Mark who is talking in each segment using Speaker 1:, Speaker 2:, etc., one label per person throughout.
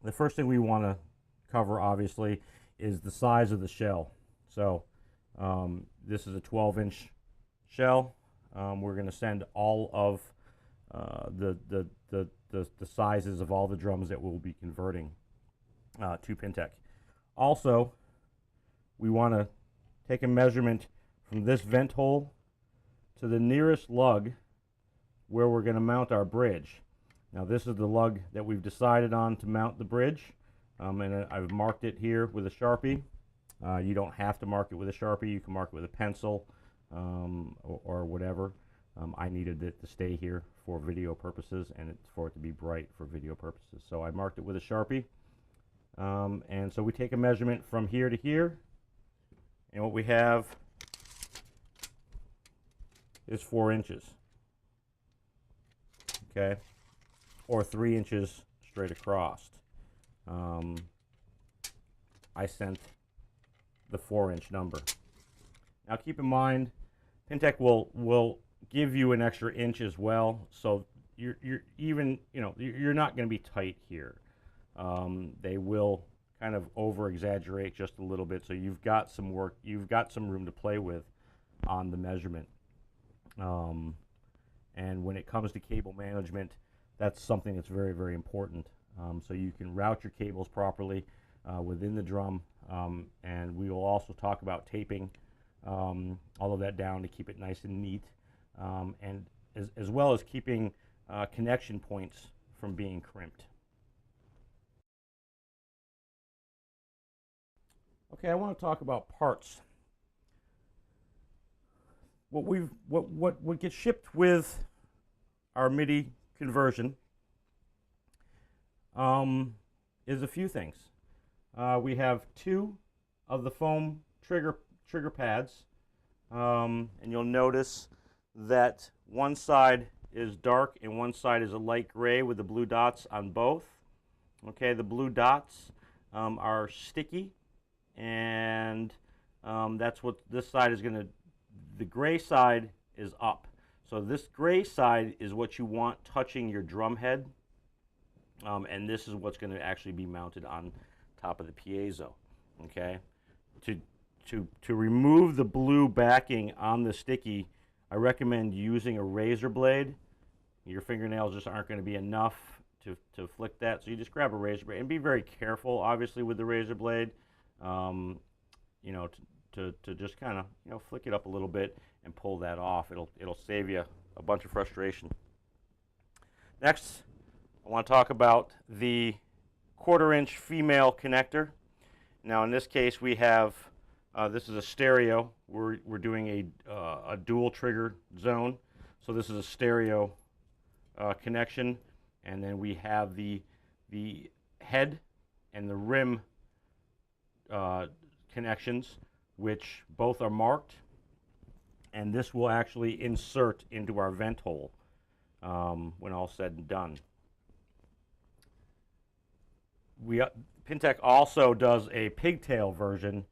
Speaker 1: The first thing we want to cover, obviously, is the size of the shell. So this is a 12-inch shell. We're going to send all of the sizes of all the drums that we'll be converting to Pintec. Also, we want to take a measurement from this vent hole to the nearest lug where we're going to mount our bridge. Now this is the lug that we've decided on to mount the bridge, and I've marked it here with a Sharpie. You don't have to mark it with a Sharpie. You can mark it with a pencil or whatever. I needed it to stay here for video purposes and for it to be bright for video purposes. So I marked it with a Sharpie. And so we take a measurement from here to here, and what we have is 4 inches. Okay, or 3 inches straight across. I sent the 4-inch number. Now keep in mind, Pintec will give you an extra inch as well, so you're even, you're not going to be tight here. They will kind of over exaggerate just a little bit, so you've got some room to play with on the measurement. And when it comes to cable management, that's something that's very, very important. So you can route your cables properly within the drum, and we will also talk about taping all of that down to keep it nice and neat, and as well as keeping connection points from being crimped. Okay, I want to talk about parts. What gets shipped with our MIDI conversion is a few things. We have 2 of the foam trigger pads, and you'll notice that one side is dark and one side is a light gray with the blue dots on both. Okay, the blue dots are sticky, and that's what this side is going to. The gray side is up. So this gray side is what you want touching your drum head, and this is what's going to actually be mounted on top of the piezo. Okay, to remove the blue backing on the sticky, I recommend using a razor blade. Your fingernails just aren't going to be enough to flick that, so you just grab a razor blade and be very careful, obviously, with the razor blade. To just kind of flick it up a little bit and pull that off. It'll save you a bunch of frustration. Next, I want to talk about the 1/4-inch female connector. Now in this case we have this is a stereo. We're doing a dual trigger zone, so this is a stereo connection, and then we have the head and the rim connections, which both are marked, and this will actually insert into our vent hole when all said and done. Pintec also does a pigtail version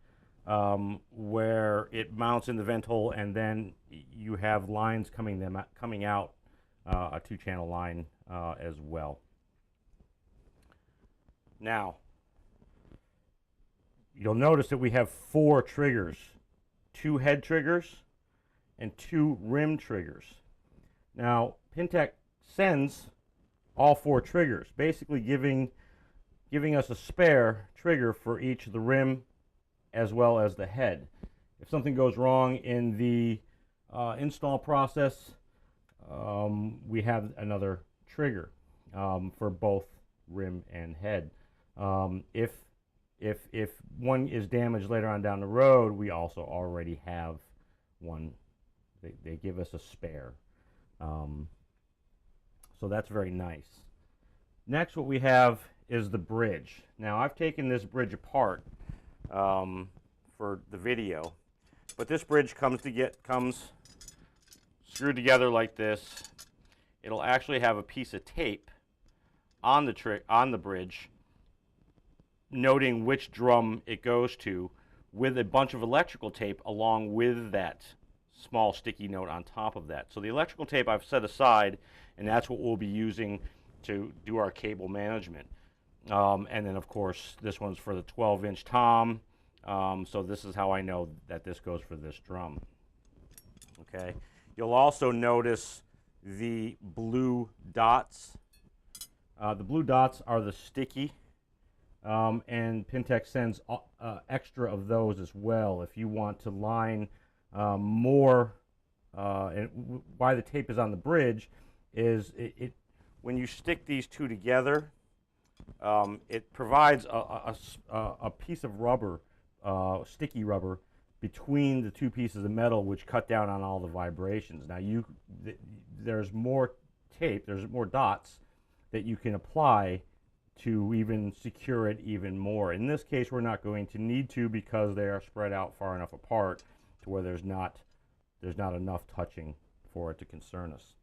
Speaker 1: where it mounts in the vent hole, and then you have lines coming out, a 2-channel line as well. Now, you'll notice that we have 4 triggers, 2 head triggers and 2 rim triggers. Now, Pintec sends all 4 triggers, basically giving us a spare trigger for each of the rim as well as the head. If something goes wrong in the install process, we have another trigger for both rim and head. If one is damaged later on down the road, we also already have one. They give us a spare. So that's very nice. Next, what we have is the bridge. Now, I've taken this bridge apart for the video, but this bridge comes screwed together like this. It'll actually have a piece of tape on the bridge, noting which drum it goes to, with a bunch of electrical tape along with that small sticky note on top of that. So the electrical tape I've set aside, and that's what we'll be using to do our cable management. And then of course this one's for the 12-inch tom. So this is how I know that this goes for this drum. Okay. You'll also notice the blue dots. The blue dots are the sticky, and Pintec sends extra of those as well if you want to line more. And why the tape is on the bridge is when you stick these two together, it provides a piece of rubber, sticky rubber, between the two pieces of metal, which cut down on all the vibrations. Now there's more tape, there's more dots that you can apply to even secure it even more. In this case, we're not going to need to because they are spread out far enough apart to where there's not enough touching for it to concern us.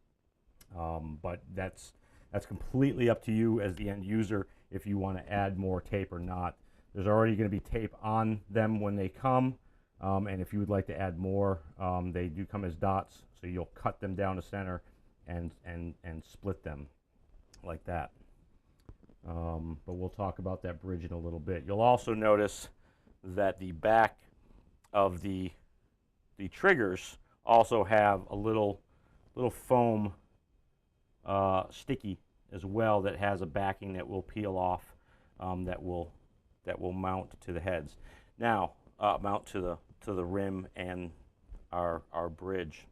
Speaker 1: But that's completely up to you as the end user if you want to add more tape or not. There's already going to be tape on them when they come, and if you would like to add more, they do come as dots, so you'll cut them down the center and split them like that. But we'll talk about that bridge in a little bit. You'll also notice that the back of the triggers also have a little foam sticky as well that has a backing that will peel off, that will mount to the heads. Now mount to the rim and our bridge.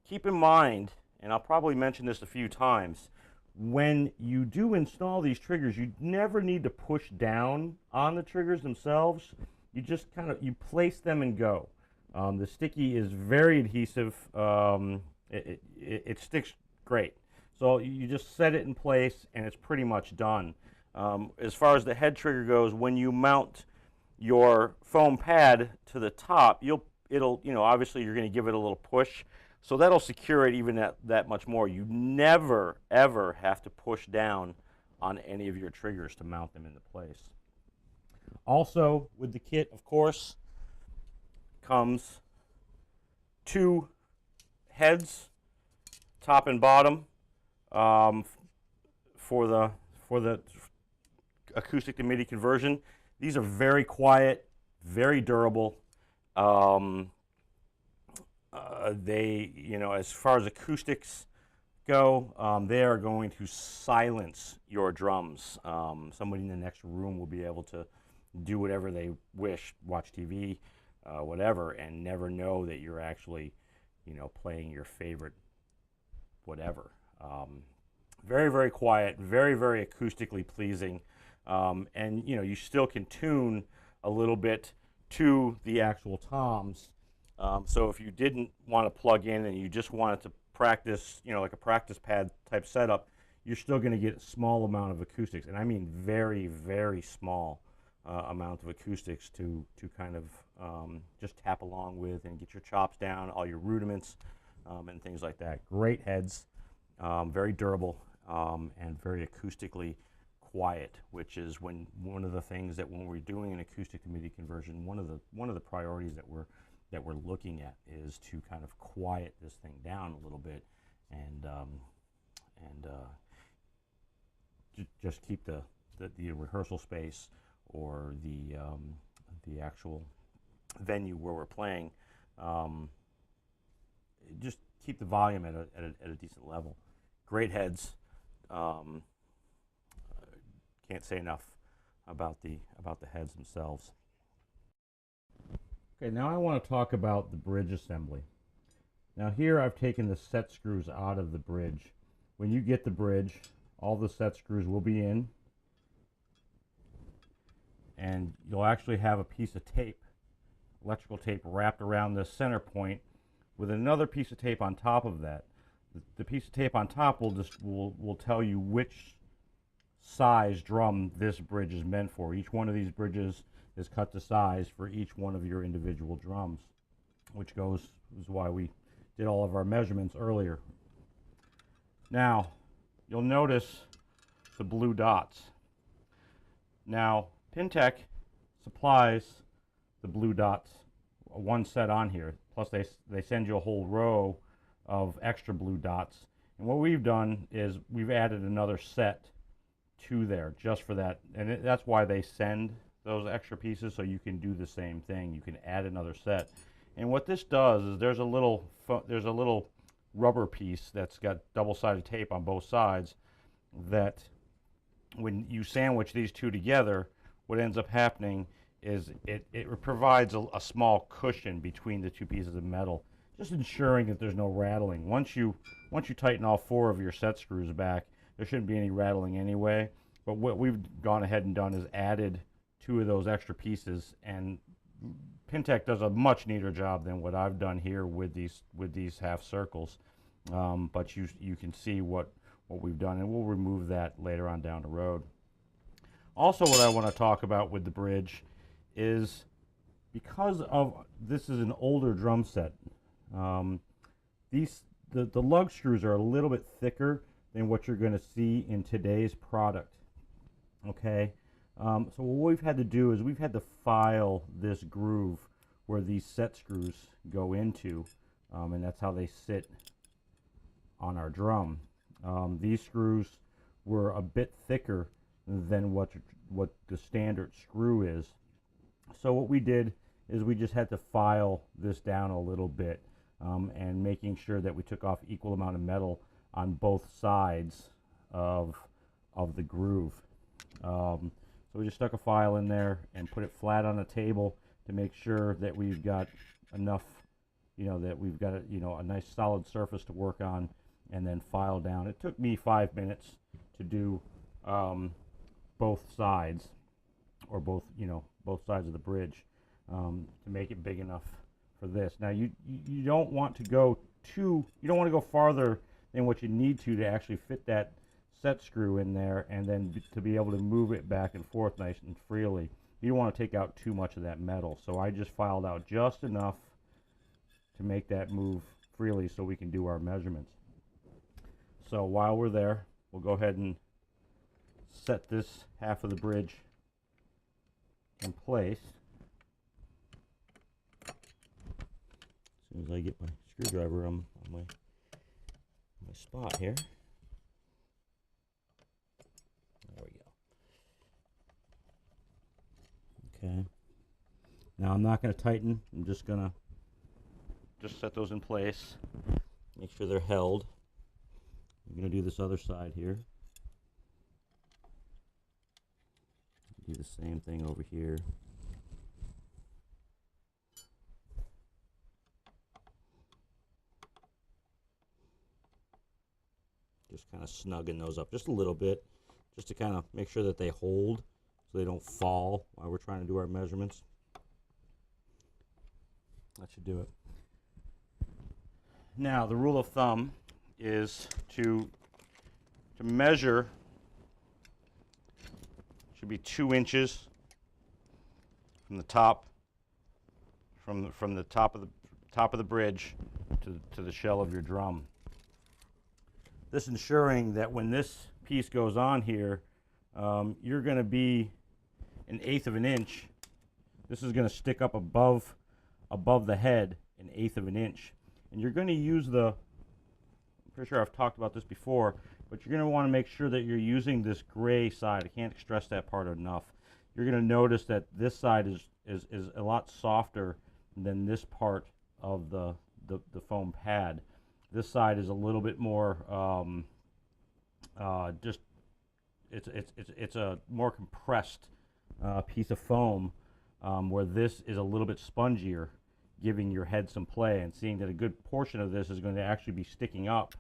Speaker 1: Keep in mind, and I'll probably mention this a few times, when you do install these triggers, you never need to push down on the triggers themselves. You just you place them and go. The sticky is very adhesive. It sticks great. So you just set it in place and it's pretty much done. As far as the head trigger goes, when you mount your foam pad to the top, it'll obviously you're going to give it a little push. So that'll secure it even that much more. You never, ever have to push down on any of your triggers to mount them into place. Also, with the kit, of course, comes two heads, top and bottom, for the acoustic to MIDI conversion. These are very quiet, very durable. They, as far as acoustics go, they are going to silence your drums. Somebody in the next room will be able to do whatever they wish, watch TV, whatever, and never know that you're actually, playing your favorite whatever. Very, very quiet, very, very acoustically pleasing, and you still can tune a little bit to the actual toms. So if you didn't want to plug in and you just wanted to practice, like a practice pad type setup, you're still going to get a small amount of acoustics, and I mean very, very small amount of acoustics to kind of just tap along with and get your chops down, all your rudiments, and things like that. Great heads, very durable, and very acoustically quiet, which is one of the things that when we're doing an acoustic to MIDI conversion, one of the priorities that we're looking at is to kind of quiet this thing down a little bit and just keep the rehearsal space or the actual venue where we're playing, just keep the volume at a decent level. Great heads. Can't say enough about the heads themselves. Okay, now I want to talk about the bridge assembly. Now here I've taken the set screws out of the bridge. When you get the bridge, all the set screws will be in, and you'll actually have a piece of tape, electrical tape, wrapped around the center point with another piece of tape on top of that. The piece of tape on top will tell you which size drum this bridge is meant for. Each one of these bridges is cut to size for each one of your individual drums, which is why we did all of our measurements earlier. Now, you'll notice the blue dots. Now, Pintec supplies the blue dots, one set on here, plus they send you a whole row of extra blue dots. And what we've done is we've added another set two there just for that, and that's why they send those extra pieces, so you can do the same thing. You can add another set. And what this does is there's a little rubber piece that's got double-sided tape on both sides that when you sandwich these two together, what ends up happening is it provides a small cushion between the two pieces of metal, just ensuring that there's no rattling. Once you tighten all four of your set screws back, there shouldn't be any rattling anyway. But what we've gone ahead and done is added two of those extra pieces, and Pintec does a much neater job than what I've done here with these half circles. But you can see what we've done, and we'll remove that later on down the road. Also, what I want to talk about with the bridge is, because of this is an older drum set, the lug screws are a little bit thicker than what you're going to see in today's product. Okay, so what we've had to do is we've had to file this groove where these set screws go into, and that's how they sit on our drum. These screws were a bit thicker than what the standard screw is. So what we did is we just had to file this down a little bit, and making sure that we took off equal amount of metal on both sides of the groove. So we just stuck a file in there and put it flat on a table to make sure that we've got enough, that we've got a nice solid surface to work on, and then file down. It took me 5 minutes to do both sides, or both sides of the bridge, to make it big enough for this. Now you don't want to go farther than what you need to actually fit that set screw in there, and then to be able to move it back and forth nice and freely. You don't want to take out too much of that metal. So I just filed out just enough to make that move freely so we can do our measurements. So while we're there, we'll go ahead and set this half of the bridge in place. As soon as I get my screwdriver on my spot here. There we go. Okay. Now I'm not going to tighten. I'm just going to set those in place. Make sure they're held. I'm going to do this other side here. Do the same thing over here. Just kind of snugging those up just a little bit, just to kind of make sure that they hold so they don't fall while we're trying to do our measurements. That should do it. Now, the rule of thumb is to measure, should be 2 inches from the top, from the top of the bridge to the shell of your drum. This ensuring that when this piece goes on here, you're going to be 1/8 of an inch. This is going to stick up above the head 1/8 of an inch, and you're going to use I'm pretty sure I've talked about this before, but you're going to want to make sure that you're using this gray side. I can't stress that part enough. You're going to notice that this side is a lot softer than this part of the foam pad. This side is a little bit more it's a more compressed piece of foam, where this is a little bit spongier, giving your head some play, and seeing that a good portion of this is going to actually be sticking up,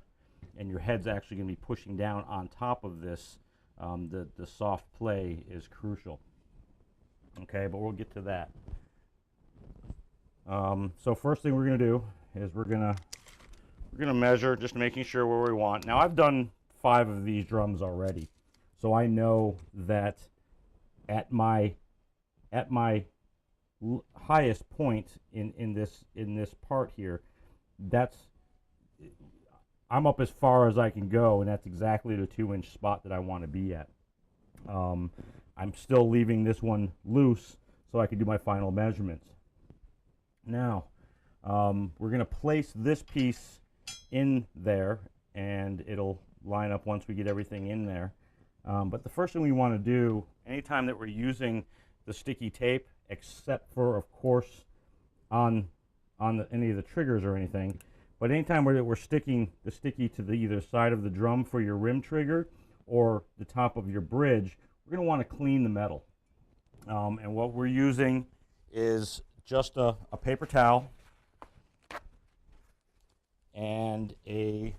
Speaker 1: and your head's actually going to be pushing down on top of this. The soft play is crucial. Okay, but we'll get to that. So first thing we're going to do is we're going to measure, just making sure where we want. Now I've done 5 of these drums already, so I know that at my highest point in this part here, I'm up as far as I can go, and that's exactly the 2-inch spot that I want to be at. I'm still leaving this one loose so I can do my final measurements. Now we're going to place this piece in there, and it'll line up once we get everything in there. But the first thing we want to do anytime that we're using the sticky tape, except for, of course, on any of the triggers or anything, but anytime we're sticking the sticky to the either side of the drum for your rim trigger or the top of your bridge, we're going to want to clean the metal. And what we're using is just a paper towel and a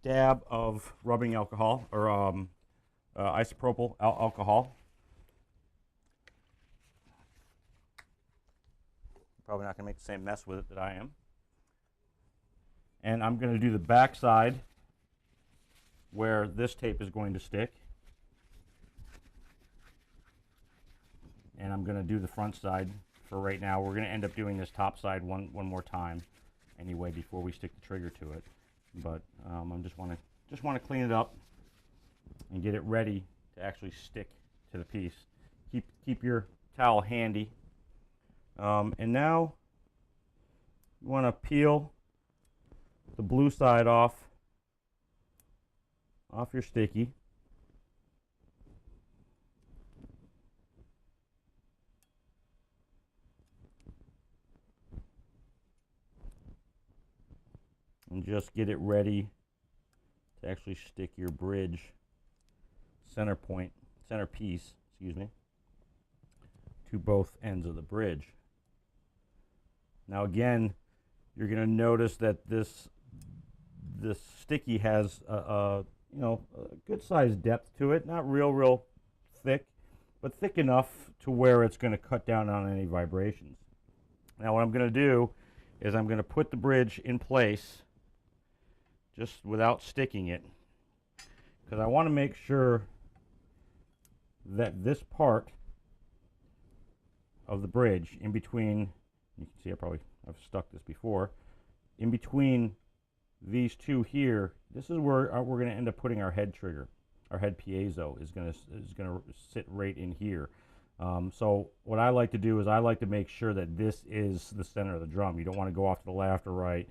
Speaker 1: dab of rubbing alcohol or isopropyl alcohol. Probably not going to make the same mess with it that I am. And I'm going to do the back side where this tape is going to stick. And I'm going to do the front side for right now. We're going to end up doing this top side one more time anyway before we stick the trigger to it. But I just want to clean it up and get it ready to actually stick to the piece. Keep your towel handy. And now you want to peel the blue side off your sticky. And just get it ready to actually stick your bridge center piece, excuse me, to both ends of the bridge. Now again, you're going to notice that this sticky has a good sized depth to it, not real thick, but thick enough to where it's going to cut down on any vibrations. Now what I'm going to do is I'm going to put the bridge in place just without sticking it, because I want to make sure that this part of the bridge in between, you can see I've stuck this before, in between these two here, this is where we're going to end up putting our head trigger. Our head piezo is going to sit right in here. So what I like to do is I like to make sure that this is the center of the drum. You don't want to go off to the left or right.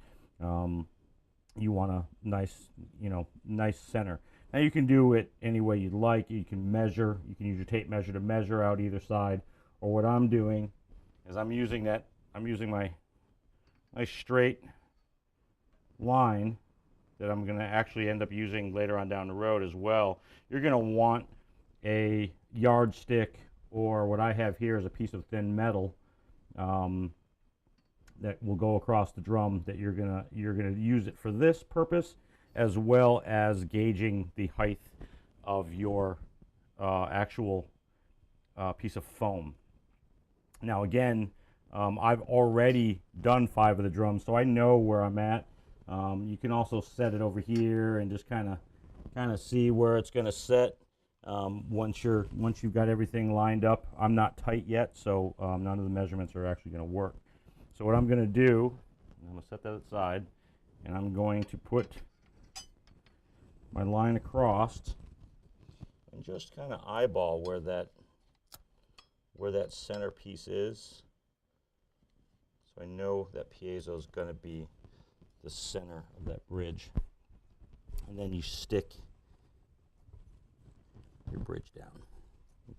Speaker 1: You want a nice center. Now you can do it any way you'd like. You can measure. You can use your tape measure to measure out either side. Or what I'm doing is I'm using my nice straight line that I'm going to actually end up using later on down the road as well. You're going to want a yardstick, or what I have here is a piece of thin metal that will go across the drum, that you're gonna use it for this purpose, as well as gauging the height of your actual piece of foam. Now again, I've already done 5 of the drums, so I know where I'm at. You can also set it over here and just kind of see where it's going to set once you've got everything lined up. I'm not tight yet, so none of the measurements are actually going to work. So what I'm going to do, I'm going to set that aside, and I'm going to put my line across and just kind of eyeball where that center piece is. So I know that piezo is going to be the center of that bridge. And then you stick your bridge down,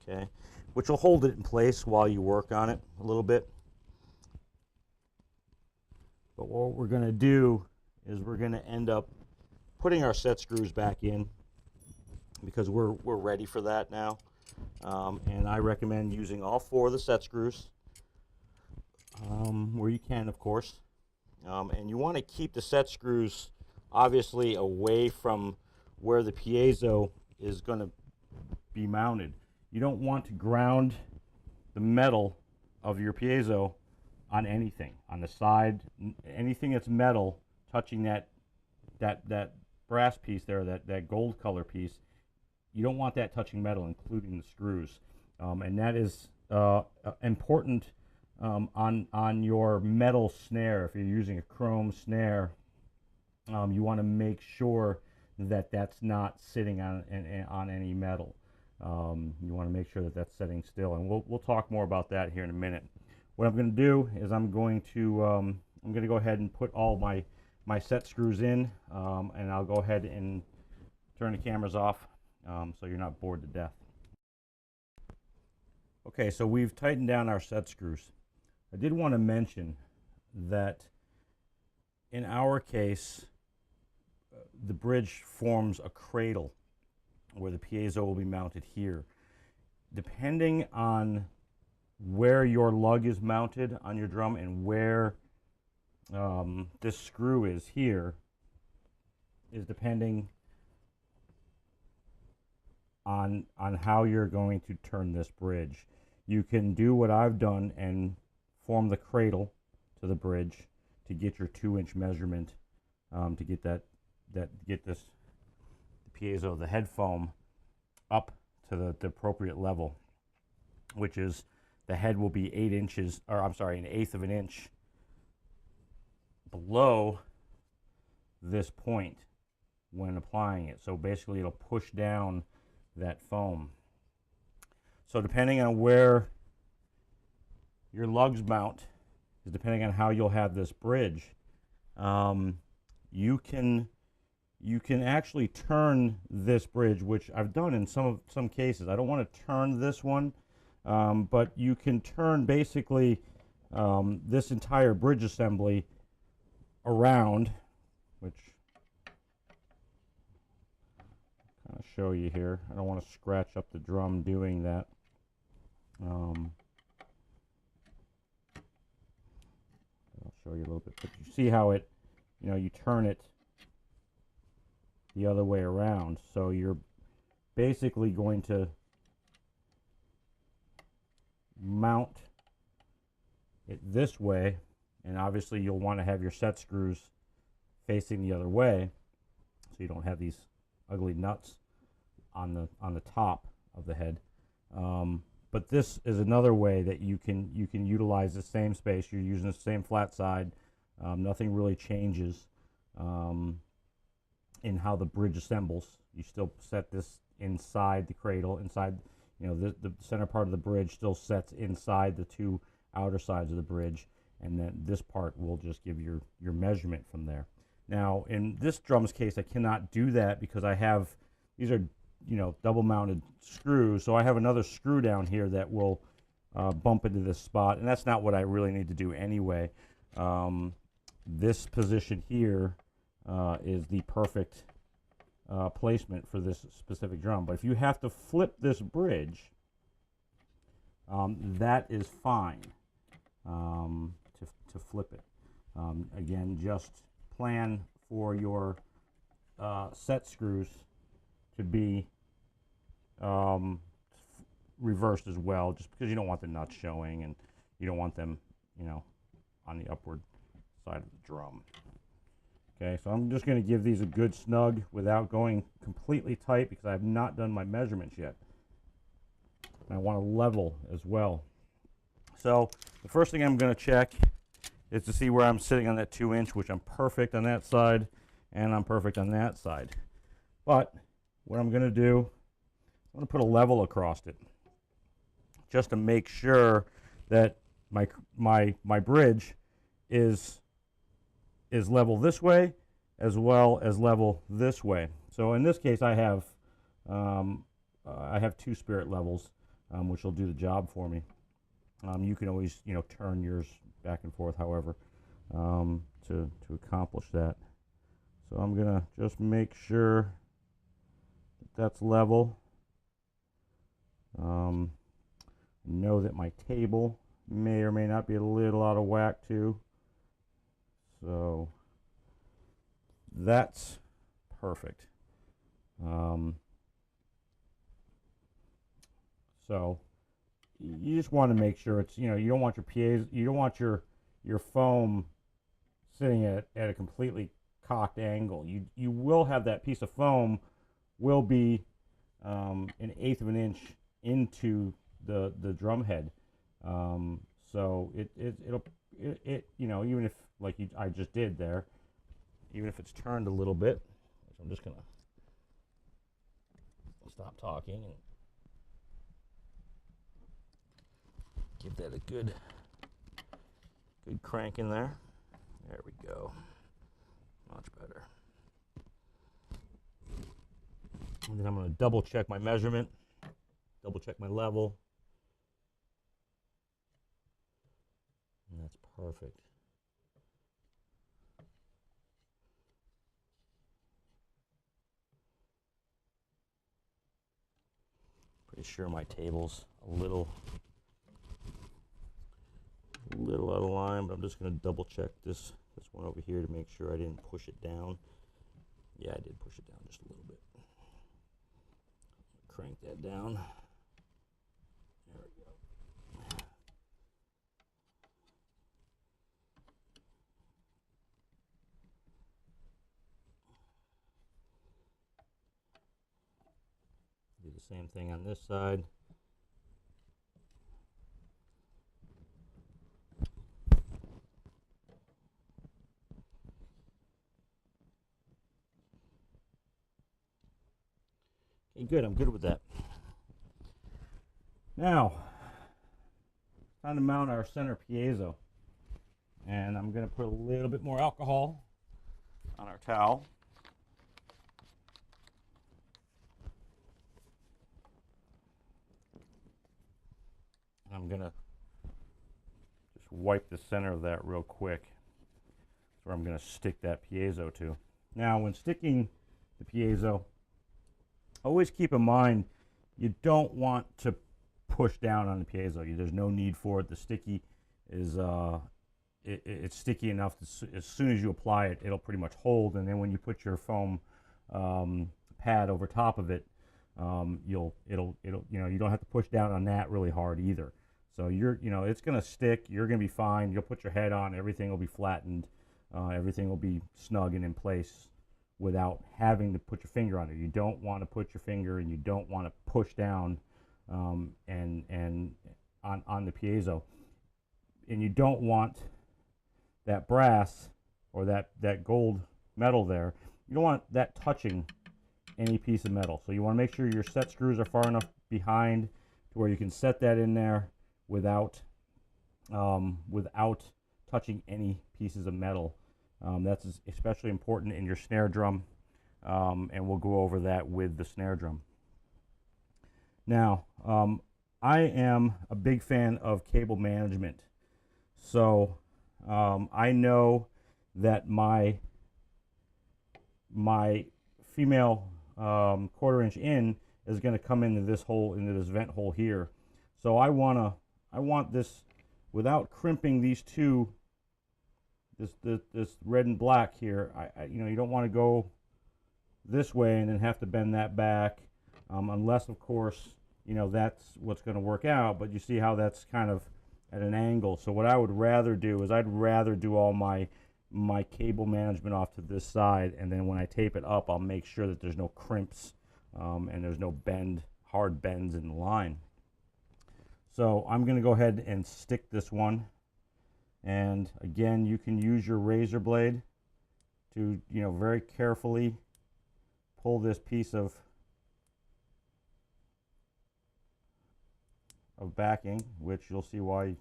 Speaker 1: okay? Which will hold it in place while you work on it a little bit. But what we're going to do is we're going to end up putting our set screws back in, because we're ready for that now. And I recommend using all 4 of the set screws where you can, of course. And you want to keep the set screws obviously away from where the piezo is going to be mounted. You don't want to ground the metal of your piezo on anything, on the side, anything that's metal touching that brass piece there, that gold color piece. You don't want that touching metal, including the screws. And that is important on your metal snare. If you're using a chrome snare, you want to make sure that that's not sitting on any metal. You want to make sure that that's setting still, and we'll talk more about that here in a minute. What I'm going to do is I'm going to go ahead and put all my set screws in, and I'll go ahead and turn the cameras off so you're not bored to death. Okay, so we've tightened down our set screws. I did want to mention that in our case, the bridge forms a cradle where the piezo will be mounted here. Depending on where your lug is mounted on your drum and where this screw is here, is depending on how you're going to turn this bridge. You can do what I've done and form the cradle to the bridge to get your 2-inch measurement, to get get this piezo, the head foam, up to the appropriate level, which is the head will be 8 inches, or I'm sorry, 1/8 of an inch below this point when applying it. So basically it'll push down that foam. So depending on where your lugs mount is depending on how you'll have this bridge. You can actually turn this bridge, which I've done in some cases. I don't want to turn this one, but you can turn basically this entire bridge assembly around, which I'll kind of show you here. I don't want to scratch up the drum doing that. I'll show you a little bit, but you see how it, you turn it the other way around. So you're basically going to mount it this way, and obviously you'll want to have your set screws facing the other way so you don't have these ugly nuts on the top of the head. But this is another way that you can utilize the same space. You're using the same flat side. Nothing really changes in how the bridge assembles. You still set this inside the cradle, inside, the center part of the bridge still sets inside the two outer sides of the bridge, and then this part will just give your measurement from there. Now, in this drum's case, I cannot do that because I have, these are, double mounted screws, so I have another screw down here that will bump into this spot, and that's not what I really need to do anyway. This position here is the perfect placement for this specific drum. But if you have to flip this bridge, that is fine to flip it. Again, just plan for your set screws to be reversed as well, just because you don't want the nuts showing and you don't want them, on the upward side of the drum. Okay, so I'm just going to give these a good snug without going completely tight because I have not done my measurements yet. And I want to level as well. So the first thing I'm going to check is to see where I'm sitting on that 2-inch, which I'm perfect on that side and I'm perfect on that side. But what I'm going to do, I'm going to put a level across it just to make sure that my bridge is level this way as well as level this way. So in this case, I have 2 spirit levels, which will do the job for me. You can always turn yours back and forth, however, to accomplish that. So I'm gonna just make sure that's level. Know that my table may or may not be a little out of whack too. So that's perfect. So you just want to make sure it's, you don't want your PAs, you don't want your foam sitting at a completely cocked angle. You will have that piece of foam will be 1/8 of an inch into the drum head. So it'll even if I just did there, even if it's turned a little bit, which I'm just gonna stop talking and give that a good crank in there. There we go. Much better. And then I'm going to double check my measurement, double check my level. And that's perfect. Pretty sure my table's a little out of line, but I'm just going to double check this one over here to make sure I didn't push it down. Yeah, I did push it down just a little bit. Crank that down. There we go. Do the same thing on this side. Okay, good. I'm good with that. Now, time to mount our center piezo. And I'm going to put a little bit more alcohol on our towel. I'm going to just wipe the center of that real quick. That's where I'm going to stick that piezo to. Now, when sticking the piezo, always keep in mind you don't want to push down on the piezo. There's no need for it. The sticky is it's sticky enough that as soon as you apply it, it'll pretty much hold. And then when you put your foam pad over top of it, you don't have to push down on that really hard either. So it's going to stick. You're going to be fine. You'll put your head on. Everything will be flattened. Everything will be snug and in place without having to put your finger on it. You don't want to put your finger, and you don't want to push down and on the piezo. And you don't want that brass or that gold metal there. You don't want that touching any piece of metal. So you want to make sure your set screws are far enough behind to where you can set that in there without touching any pieces of metal. That's especially important in your snare drum, and we'll go over that with the snare drum. Now, I am a big fan of cable management. So I know that my female 1/4 inch in is going to come into this hole, into this vent hole here. So I want this without crimping these two, this red and black here. You don't want to go this way and then have to bend that back, unless of course that's what's going to work out. But you see how that's kind of at an angle. So what I would rather do is I'd rather do all my cable management off to this side, and then when I tape it up, I'll make sure that there's no crimps and there's no hard bends in the line. So I'm going to go ahead and stick this one, and again, you can use your razor blade to very carefully pull this piece of backing, which you'll see why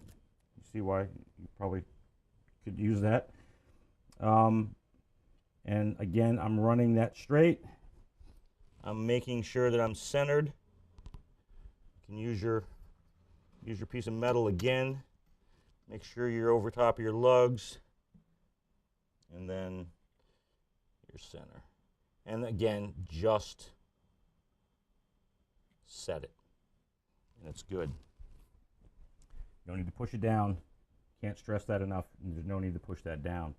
Speaker 1: you probably could use that. And again, I'm running that straight. I'm making sure that I'm centered. You can use your piece of metal again. Make sure you're over top of your lugs, and then your center. And again, just set it, and it's good. You don't need to push it down. Can't stress that enough. There's no need to push that down.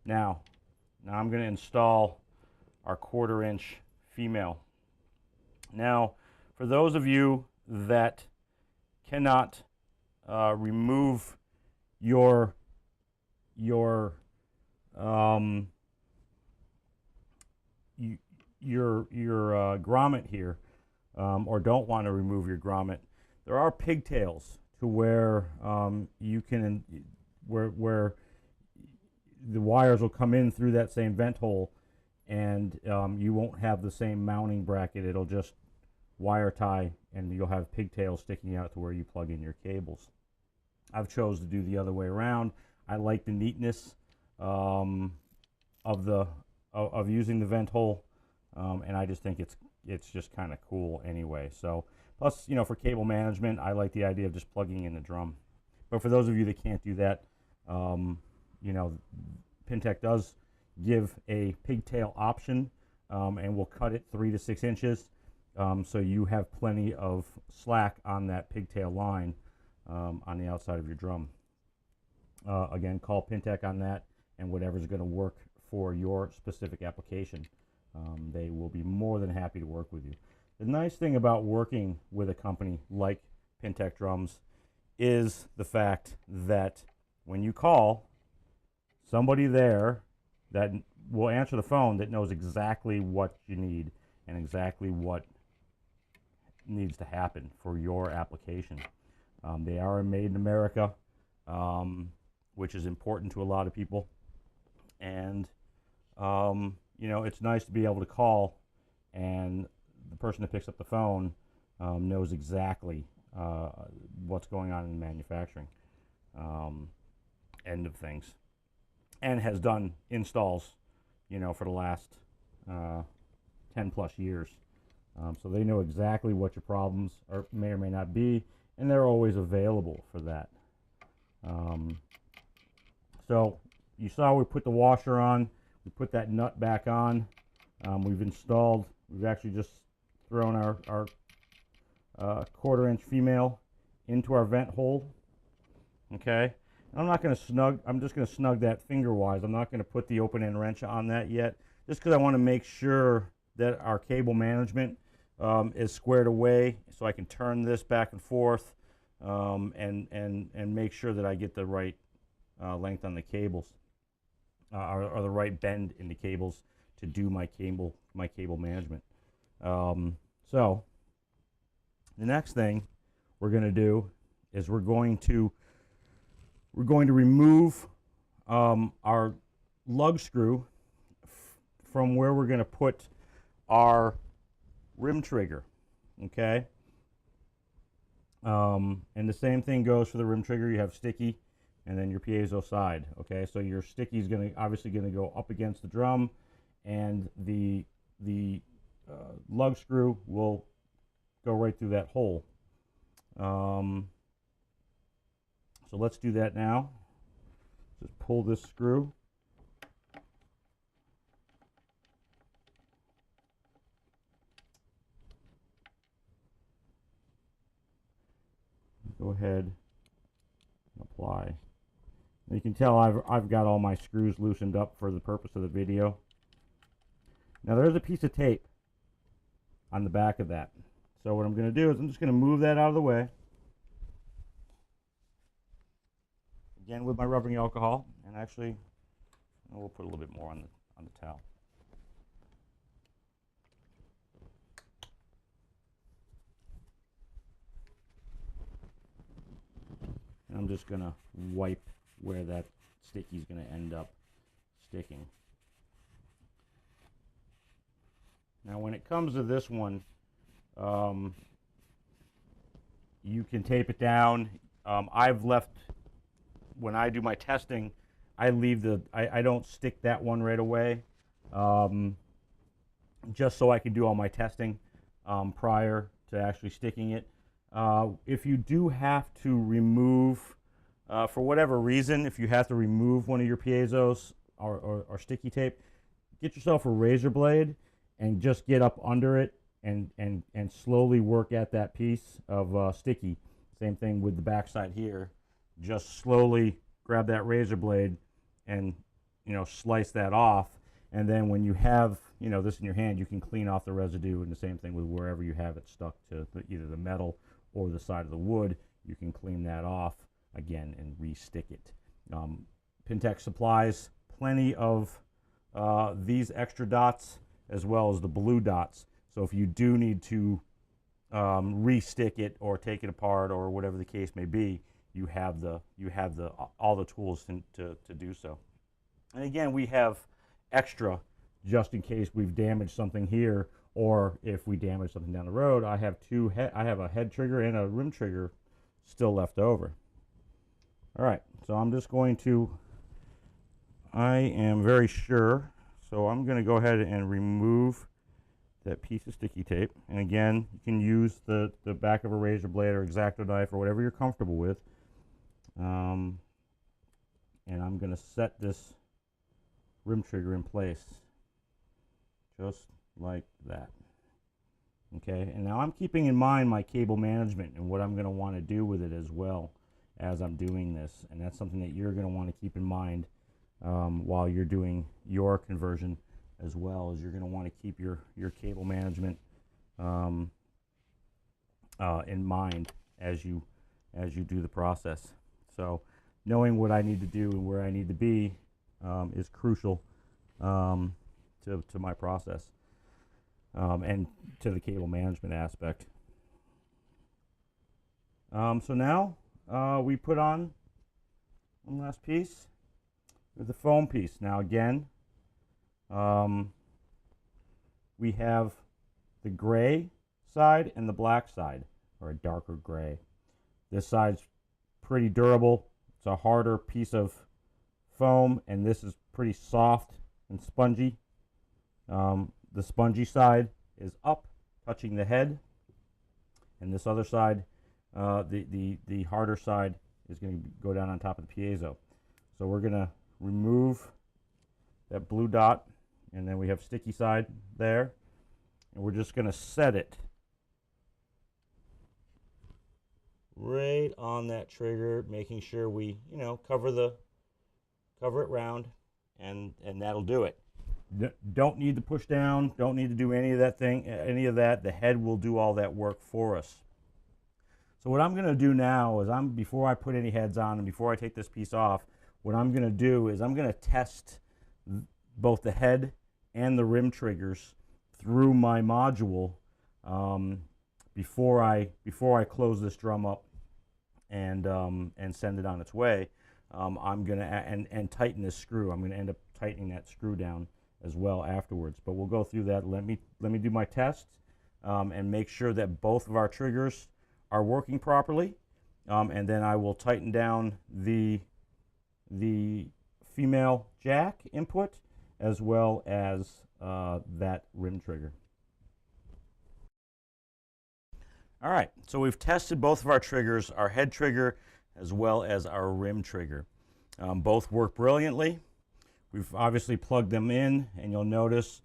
Speaker 1: Now I'm going to install our 1/4 inch female. Now, for those of you that cannot remove your grommet here, or don't want to remove your grommet, there are pigtails to where you can where the wires will come in through that same vent hole, and you won't have the same mounting bracket. It'll just wire tie, and you'll have pigtails sticking out to where you plug in your cables. I've chose to do the other way around. I like the neatness of using the vent hole, and I just think it's it's just kind of cool anyway. So plus, for cable management, I like the idea of just plugging in the drum. But for those of you that can't do that, Pintec does give a pigtail option, and we'll cut it 3 to 6 inches, so you have plenty of slack on that pigtail line on the outside of your drum. Again, call Pintec on that, and whatever's going to work for your specific application. They will be more than happy to work with you. The nice thing about working with a company like Pintec Drums is the fact that when you call, somebody there that will answer the phone that knows exactly what you need and exactly what needs to happen for your application. They are made in America, which is important to a lot of people. And, it's nice to be able to call and the person that picks up the phone knows exactly what's going on in manufacturing end of things, and has done installs, for the last 10 plus years. So they know exactly what your problems may or may not be, and they're always available for that. So you saw we put the washer on, we put that nut back on, we've actually just thrown our 1/4 inch female into our vent hole. Okay, and I'm just going to snug that finger wise. I'm not going to put the open end wrench on that yet, just because I want to make sure that our cable management is squared away, so I can turn this back and forth and make sure that I get the right length on the cables, or the right bend in the cables to do my cable management. So the next thing we're going to do is we're going to remove our lug screw from where we're going to put our rim trigger. Okay, and the same thing goes for the rim trigger. You have sticky and then your piezo side. Okay, so your sticky is obviously going to go up against the drum, and the lug screw will go right through that hole. So let's do that now. Just pull this screw. Go ahead and apply. You can tell I've got all my screws loosened up for the purpose of the video. Now there's a piece of tape on the back of that. So what I'm going to do is I'm just going to move that out of the way. Again with my rubbing alcohol, and actually we'll put a little bit more on the towel. And I'm just going to wipe where that sticky is going to end up sticking. Now when it comes to this one, you can tape it down. I've left, when I do my testing, I don't stick that one right away, just so I can do all my testing prior to actually sticking it. If you do have to remove, for whatever reason, if you have to remove one of your piezos or sticky tape, get yourself a razor blade and just get up under it and slowly work at that piece of sticky. Same thing with the backside here. Just slowly grab that razor blade and slice that off, and then when you have this in your hand, you can clean off the residue. And the same thing with wherever you have it stuck to either the metal or the side of the wood, you can clean that off again and re-stick it. Pintec supplies plenty of these extra dots as well as the blue dots. So if you do need to re-stick it or take it apart or whatever the case may be, you have all the tools to do so. And again, we have extra just in case we've damaged something here, or if we damage something down the road. I have a head trigger and a rim trigger still left over. All right, so I am very sure, so I'm going to go ahead and remove that piece of sticky tape. And again, you can use the back of a razor blade or X-Acto knife or whatever you're comfortable with. And I'm going to set this rim trigger in place just like that. Okay, and now I'm keeping in mind my cable management and what I'm going to want to do with it as well as I'm doing this, and that's something that you're going to want to keep in mind while you're doing your conversion as well. As you're going to want to keep your cable management in mind as you do the process. So knowing what I need to do and where I need to be is crucial to my process. And to the cable management aspect. So now we put on one last piece with the foam piece. Now again, we have the gray side and the black side, or a darker gray. This side's pretty durable. It's a harder piece of foam, and this is pretty soft and spongy. The spongy side is up, touching the head, and this other side, the harder side, is going to go down on top of the piezo. So we're going to remove that blue dot, and then we have sticky side there, and we're just going to set it right on that trigger, making sure we, cover it round, and that'll do it. Don't need to push down, don't need to do any of that. The head will do all that work for us. So what I'm going to do now is before I put any heads on and before I take this piece off, what I'm going to do is I'm going to test both the head and the rim triggers through my module before I close this drum up and send it on its way. I'm going to and tighten this screw. I'm going to end up tightening that screw down as well afterwards, but we'll go through that. Let me do my test and make sure that both of our triggers are working properly, and then I will tighten down the female jack input as well as that rim trigger. All right, so we've tested both of our triggers, our head trigger as well as our rim trigger. Both work brilliantly. We've obviously plugged them in, and you'll notice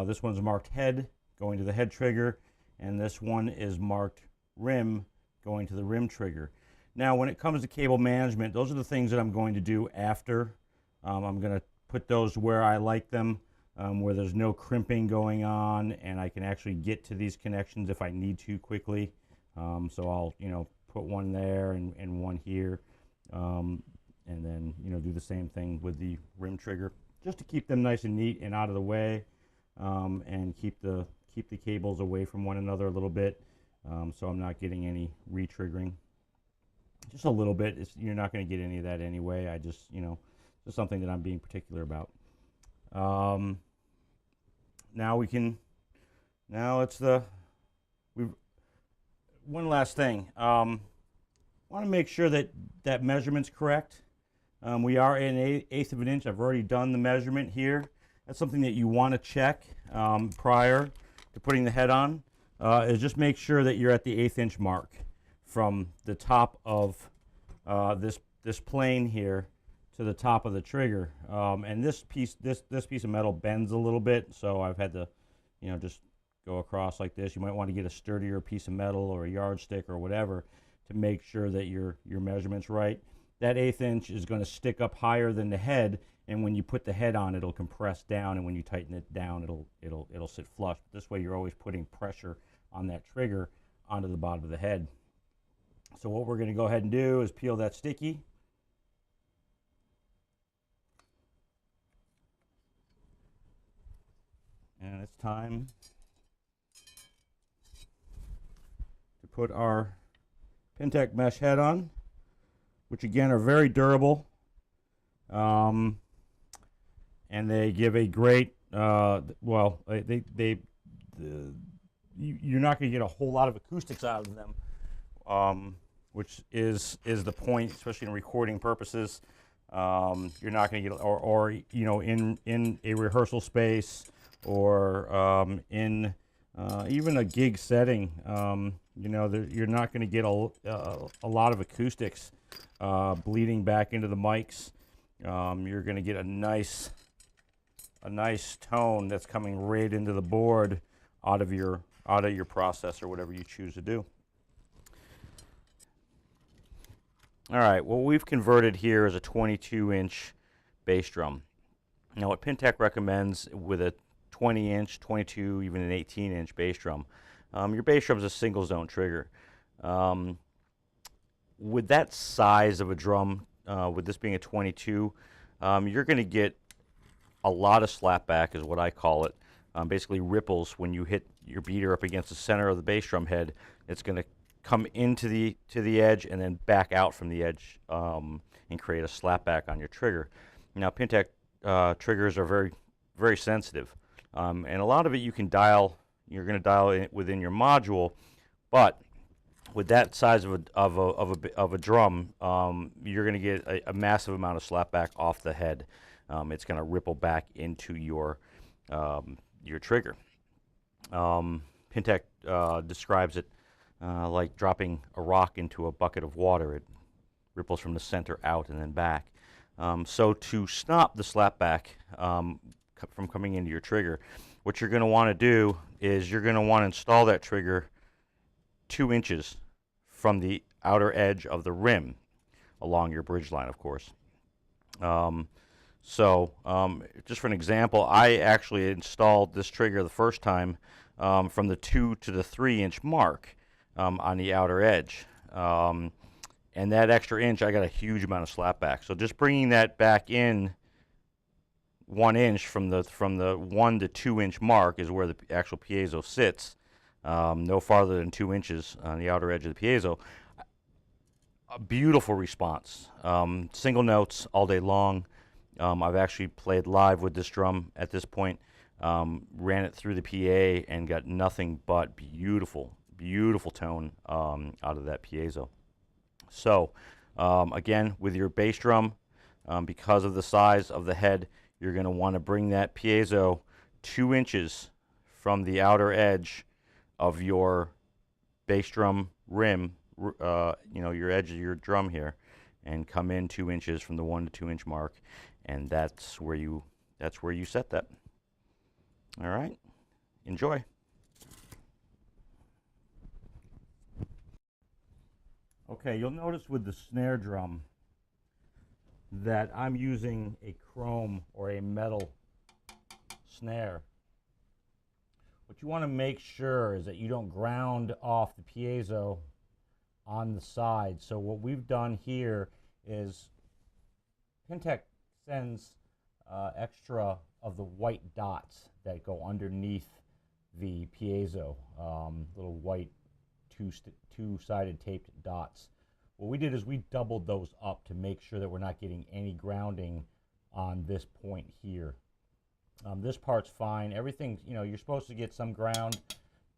Speaker 1: this one's marked head going to the head trigger, and this one is marked rim going to the rim trigger. Now when it comes to cable management, those are the things that I'm going to do after. I'm going to put those where I like them, where there's no crimping going on, and I can actually get to these connections if I need to quickly. So I'll put one there and one here. And then do the same thing with the rim trigger, just to keep them nice and neat and out of the way, and keep the cables away from one another a little bit, so I'm not getting any re-triggering. Just a little bit. You're not going to get any of that anyway. I just just something that I'm being particular about. One last thing. Want to make sure that measurement's correct. We are in 1/8 of an inch. I've already done the measurement here. That's something that you want to check prior to putting the head on. Is just make sure that you're at the 1/8 inch mark from the top of this plane here to the top of the trigger. And this piece of metal bends a little bit, so I've had to just go across like this. You might want to get a sturdier piece of metal or a yardstick or whatever to make sure that your measurement's right. That 1/8 inch is going to stick up higher than the head, and when you put the head on, it'll compress down, and when you tighten it down, it'll sit flush. This way you're always putting pressure on that trigger onto the bottom of the head. So what we're going to go ahead and do is peel that sticky. And it's time to put our Pintec mesh head on, which again are very durable, and they give a great, you're not going to get a whole lot of acoustics out of them, which is the point, especially in recording purposes. You're not going to get, or in a rehearsal space, or in even a gig setting, you know, you're not going to get a lot of acoustics bleeding back into the mics. You're going to get a nice tone that's coming right into the board out of your processor, whatever you choose to do. All right, what we've converted here is a 22-inch bass drum. Now, what Pintec recommends with a 20-inch, 22, even an 18-inch bass drum, your bass drum is a single zone trigger. With that size of a drum, with this being a 22, you're going to get a lot of slapback, is what I call it. Basically ripples when you hit your beater up against the center of the bass drum head. It's going to come into the edge and then back out from the edge and create a slapback on your trigger. Now, Pintec triggers are very, very sensitive, and a lot of it you can dial. You're going to dial it within your module, but with that size of a drum, you're going to get a massive amount of slapback off the head. It's going to ripple back into your trigger. Pintec describes it like dropping a rock into a bucket of water. It ripples from the center out and then back. So to stop the slapback from coming into your trigger, what you're going to want to do is you're going to want to install that trigger 2 inches from the outer edge of the rim along your bridge line, of course. Just for an example, I actually installed this trigger the first time from the 2 to the 3 inch mark on the outer edge. And that extra inch, I got a huge amount of slapback. So just bringing that back in 1 inch from the 1 to 2 inch mark is where the actual piezo sits. No farther than 2 inches on the outer edge of the piezo. A beautiful response. Single notes all day long. I've actually played live with this drum at this point, ran it through the PA and got nothing but beautiful tone out of that piezo. So again, with your bass drum, because of the size of the head, you're going to want to bring that piezo 2 inches from the outer edge of your bass drum rim, your edge of your drum here, and come in 2 inches from the 1 to 2 inch mark, and that's where you set that. All right, enjoy. Okay, you'll notice with the snare drum that I'm using a chrome or a metal snare. What you want to make sure is that you don't ground off the piezo on the side. So what we've done here is Pintec sends extra of the white dots that go underneath the piezo, little white two-sided taped dots. What we did is we doubled those up to make sure that we're not getting any grounding on this point here. This part's fine. Everything, you're supposed to get some ground,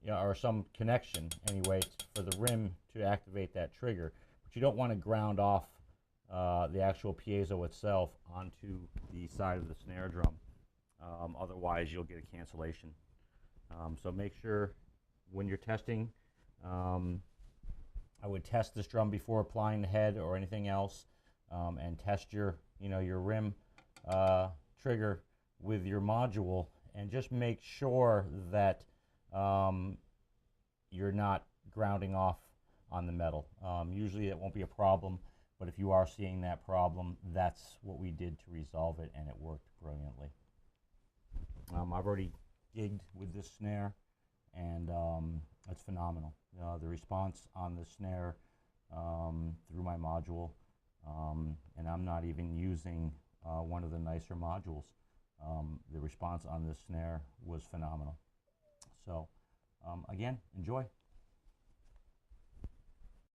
Speaker 1: or some connection anyway for the rim to activate that trigger. But you don't want to ground off the actual piezo itself onto the side of the snare drum. Otherwise, you'll get a cancellation. So make sure when you're testing, I would test this drum before applying the head or anything else, and test your rim trigger with your module, and just make sure that you're not grounding off on the metal. Usually it won't be a problem, but if you are seeing that problem, that's what we did to resolve it, and it worked brilliantly. I've already gigged with this snare, and it's phenomenal. The response on the snare through my module, and I'm not even using one of the nicer modules. The response on this snare was phenomenal. So again, enjoy.